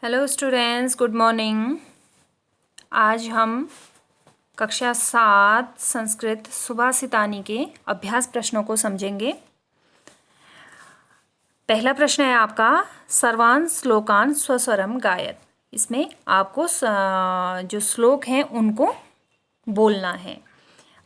Hello students, good morning. आज हम कक्षा 7 संस्कृत सुभाषितानी के अभ्यास प्रश्नों को समझेंगे। पहला प्रश्न है आपका, सर्वान श्लोकान स्वस्वरम गायत। इसमें आपको जो श्लोक हैं उनको बोलना है।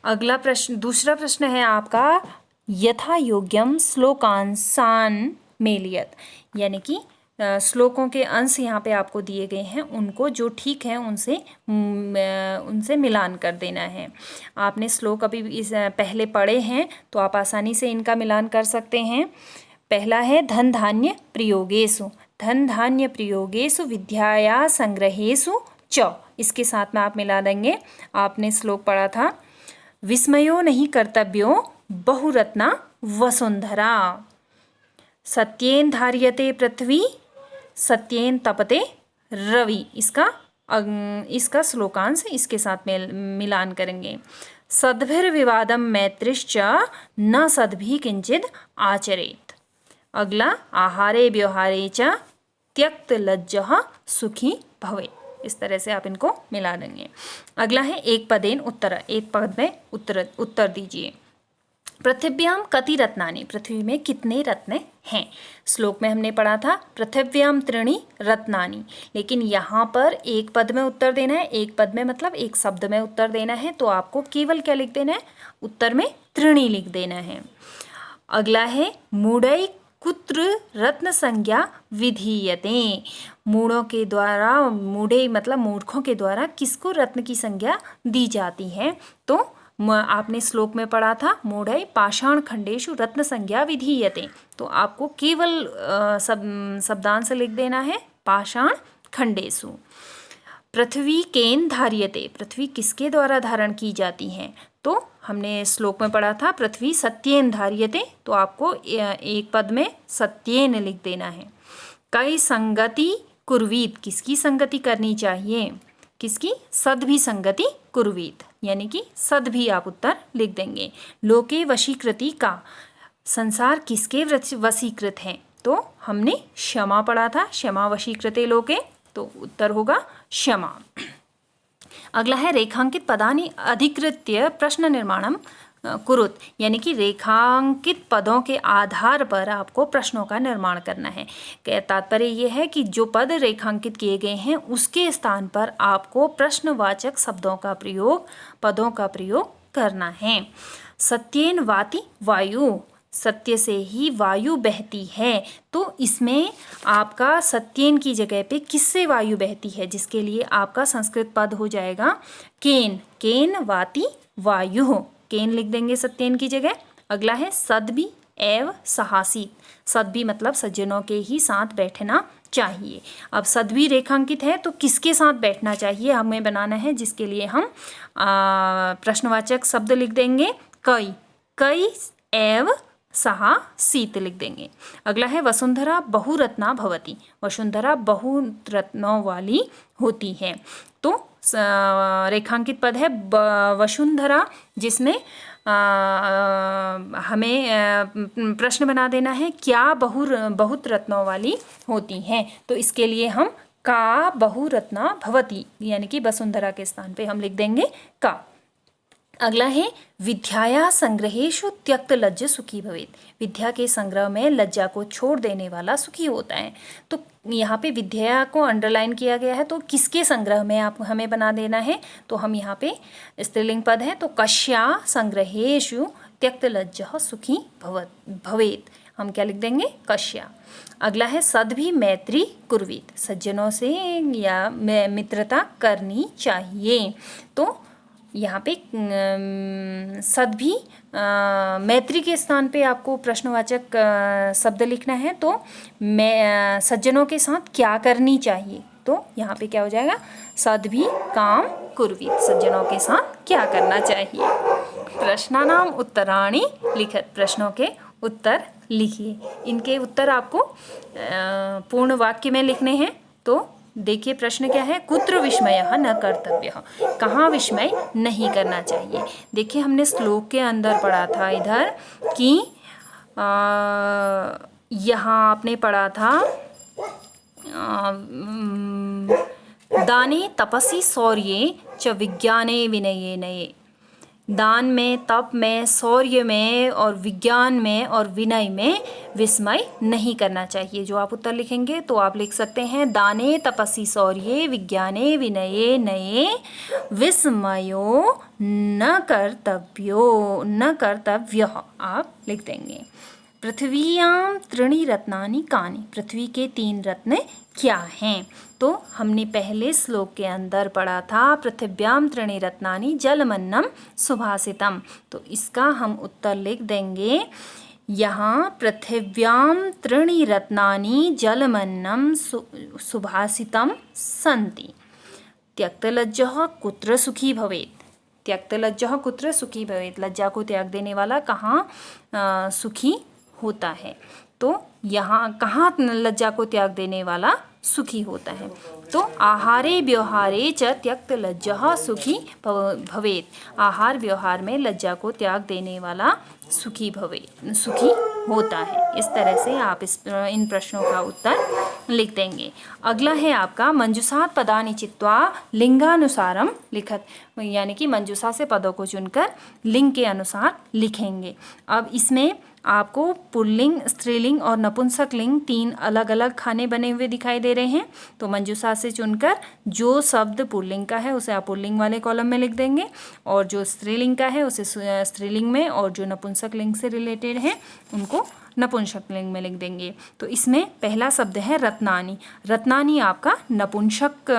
अगला प्रश्न, दूसरा प्रश्न है आपका, यथा योग्यम श्लोकांसान मेलियत, यानी कि श्लोकों के अंश यहाँ पे आपको दिए गए हैं, उनको जो ठीक है उनसे मिलान कर देना है। आपने श्लोक अभी इस पहले पढ़े हैं तो आप आसानी से इनका मिलान कर सकते हैं। पहला है धन धान्य प्रयोगेषु, धन धान्य प्रयोगेषु विद्याया संग्रहेषु च, इसके साथ में आप मिला देंगे। आपने श्लोक पढ़ा था, विस्मयो नहीं कर्तव्यो बहुरत्ना वसुंधरा, सत्येन धार्यते पृथ्वी सत्येन तपते रवि। इसका श्लोकांश इसके साथ में मिलान करेंगे। सद्भिर्विवादम मैत्रिश्च न सद्भि किंचिद आचरेत। अगला, आहारे व्यवहारे च त्यक्त लज्जः सुखी भवेत्। इस तरह से आप इनको मिला देंगे। अगला है एक पदेन उत्तर, एक पद में उत्तर दीजिए। पृथिव्याम कति रत्नानि, पृथ्वी में कितने रत्न हैं। श्लोक में हमने पढ़ा था पृथिव्याम त्रीणि रत्नानि, लेकिन यहाँ पर एक पद में उत्तर देना है। एक पद में मतलब एक शब्द में उत्तर देना है, तो आपको केवल क्या लिख देना है, उत्तर में त्रीणि लिख देना है। अगला है मूढ़ै कुत्र रत्न संज्ञा विधीयते, मूढ़ों के द्वारा, मूढ़े मतलब मूर्खों के द्वारा किसको रत्न की संज्ञा दी जाती है। तो आपने श्लोक में पढ़ा था मूढ़ै पाषाण खंडेषु रत्न संज्ञा विधीयते, तो आपको केवल शब्दांश लिख देना है पाषाण खंडेषु। पृथ्वी केन धार्यते, पृथ्वी किसके द्वारा धारण की जाती है। तो हमने श्लोक में पढ़ा था पृथ्वी सत्येन धार्यते, तो आपको एक पद में सत्येन लिख देना है। कई संगति कुर्वीत, किसकी संगति करनी चाहिए, किसकी, सद्भि संगति कुर्वीत, यानी कि सद्भि आप उत्तर लिख देंगे। लोके वशीकृति का, संसार किसके वशीकृत है, तो हमने क्षमा पढ़ा था, क्षमा वशीकृते लोके, तो उत्तर होगा क्षमा। अगला है रेखांकित पदानि अधिकृत्य प्रश्न निर्माणम कुरुत, यानी कि रेखांकित पदों के आधार पर आपको प्रश्नों का निर्माण करना है। तात्पर्य यह है कि जो पद रेखांकित किए गए हैं उसके स्थान पर आपको प्रश्नवाचक पदों का प्रयोग करना है। सत्येन वाति वायु, सत्य से ही वायु बहती है, तो इसमें आपका सत्येन की जगह पे किससे वायु बहती है, जिसके लिए आपका संस्कृत पद हो जाएगा केन, केन वाति वायु, केन लिख देंगे सत्येन की जगह। अगला है सद्भि एव सहासीत, सद्भि मतलब सज्जनों के ही साथ बैठना चाहिए। अब सद्भि रेखांकित है तो किसके साथ बैठना चाहिए हमें बनाना है, जिसके लिए हम प्रश्नवाचक शब्द लिख देंगे कई, कई एव सहासीत लिख देंगे। अगला है वसुंधरा बहुरत्ना भवति, वसुंधरा बहुरत्नों वाली होती है, तो रेखांकित पद है वसुंधरा, जिसमें हमें प्रश्न बना देना है क्या बहुत रत्नों वाली होती हैं, तो इसके लिए हम का बहुरत्ना भवति, यानी कि वसुंधरा के स्थान पे हम लिख देंगे का। अगला है विद्याया संग्रहेषु त्यक्त लज्ज सुखी भवेत्, विद्या के संग्रह में लज्जा को छोड़ देने वाला सुखी होता है। तो यहाँ पे विद्या को अंडरलाइन किया गया है, तो किसके संग्रह में आप हमें बना देना है, तो हम यहाँ पे स्त्रीलिंग पद है, तो कश्या संग्रहेषु त्यक्त लज्जः सुखी भवेत्, हम क्या लिख देंगे, कश्या। अगला है सद्भि मैत्री कुर्वीत, सज्जनों से या मित्रता करनी चाहिए, तो यहाँ पे सद्भि मैत्री के स्थान पे आपको प्रश्नवाचक शब्द लिखना है, तो मैं सज्जनों के साथ क्या करनी चाहिए, तो यहाँ पे क्या हो जाएगा, सद्भि काम कुर्वीत, सज्जनों के साथ क्या करना चाहिए। प्रश्नानाम उत्तराणि लिखत, प्रश्नों के उत्तर लिखिए। इनके उत्तर आपको पूर्ण वाक्य में लिखने हैं। तो देखिए प्रश्न क्या है, कुत्र विस्मयः न कर्तव्यः, कहाँ विस्मय नहीं करना चाहिए। देखिए हमने श्लोक के अंदर पढ़ा था इधर कि यहाँ आपने पढ़ा था दाने तपसि शौर्ये च विज्ञाने विनये नये। दान में, तप में, शौर्य में और विज्ञान में और विनय में विस्मय नहीं करना चाहिए। जो आप उत्तर लिखेंगे तो आप लिख सकते हैं दाने तपसि शौर्ये विज्ञाने विनये नये विस्मयो न कर्तव्यः आप लिख देंगे। पृथ्वीयां त्रीणि रत्नानि कानि। पृथ्वी के 3 रत्न क्या हैं? तो हमने पहले श्लोक के अंदर पढ़ा था पृथिव्याम त्रीणि रत्नानि जलमन्नम सुभाषितम। तो इसका हम उत्तर लिख देंगे यहाँ पृथिव्याम त्रीणि रत्नानि जलमन्नम सुभाषितम सन्ति। त्यक्तलज्जः कुत्र सुखी भवेत्। त्यक्तलज्जः कुत्र सुखी भवेत्। लज्जा को त्याग देने वाला कहाँ सुखी होता है? तो यहाँ कहाँ लज्जा को त्याग देने वाला सुखी होता है? तो आहारे व्यवहारे च त्यक्त लज्जा सुखी भवेत्। आहार व्यवहार में लज्जा को त्याग देने वाला सुखी होता है। इस तरह से आप इन प्रश्नों का उत्तर लिख देंगे। अगला है आपका मंजूषात् पदानि चित्वा लिंगानुसारम लिखत, यानी कि मंजूषा से पदों को चुनकर लिंग के अनुसार लिखेंगे। अब इसमें आपको पुल्लिंग, स्त्रीलिंग और नपुंसक लिंग 3 अलग अलग खाने बने हुए दिखाई दे रहे हैं। तो मंजूषा से चुनकर जो शब्द पुल्लिंग का है उसे आप पुल्लिंग वाले कॉलम में लिख देंगे और जो स्त्रीलिंग का है उसे स्त्रीलिंग में, और जो नपुंसक लिंग से रिलेटेड है उनको नपुंसक लिंग में लिख देंगे। तो इसमें पहला शब्द है रत्नानि। रत्नानि आपका नपुंसक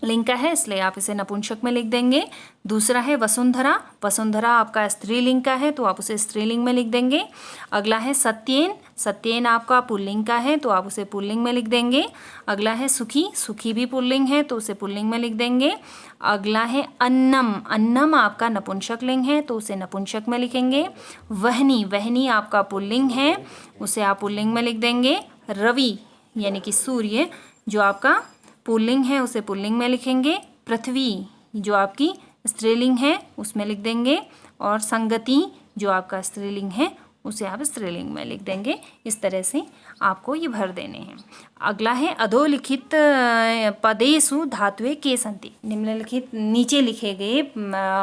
लिंग का है, इसलिए आप इसे नपुंसक में लिख देंगे। दूसरा है वसुंधरा। वसुंधरा आपका स्त्रीलिंग का है तो आप उसे स्त्रीलिंग में लिख देंगे। अगला है सत्येन। सत्येन आपका पुल्लिंग का है तो आप उसे पुल्लिंग में लिख देंगे। अगला है सुखी। सुखी भी पुल्लिंग है तो उसे पुल्लिंग में लिख देंगे। अगला है अन्नम। अन्नम आपका नपुंसक लिंग है तो उसे नपुंसक में लिखेंगे। वहनी। वहनी आपका पुल्लिंग है, उसे आप पुल्लिंग में लिख देंगे। रवि यानी कि सूर्य जो आपका पुल्लिंग है उसे पुल्लिंग में लिखेंगे। पृथ्वी जो आपकी स्त्रीलिंग है उसमें लिख देंगे, और संगति जो आपका स्त्रीलिंग है उसे आप स्त्रीलिंग में लिख देंगे। इस तरह से आपको ये भर देने हैं। अगला है अधोलिखित पदेषु धातुएं के सन्ति। निम्नलिखित नीचे लिखे गए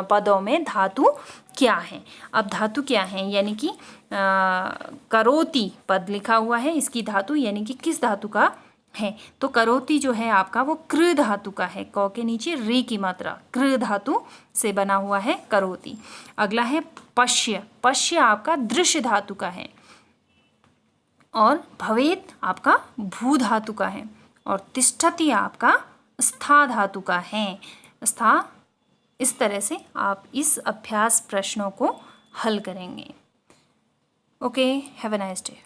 पदों में धातु क्या है? अब धातु क्या है, यानी कि करोति पद लिखा हुआ है, इसकी धातु यानी कि किस धातु का है? तो करोति जो है आपका वो कृ धातु का है। क के नीचे री की मात्रा कृ धातु से बना हुआ है करोति। अगला है पश्य। पश्य आपका दृश्य धातु का है, और भवेत् आपका भू धातु का है, और तिष्ठति आपका स्था धातु का है। स्था। इस तरह से आप इस अभ्यास प्रश्नों को हल करेंगे। Okay, have a nice day.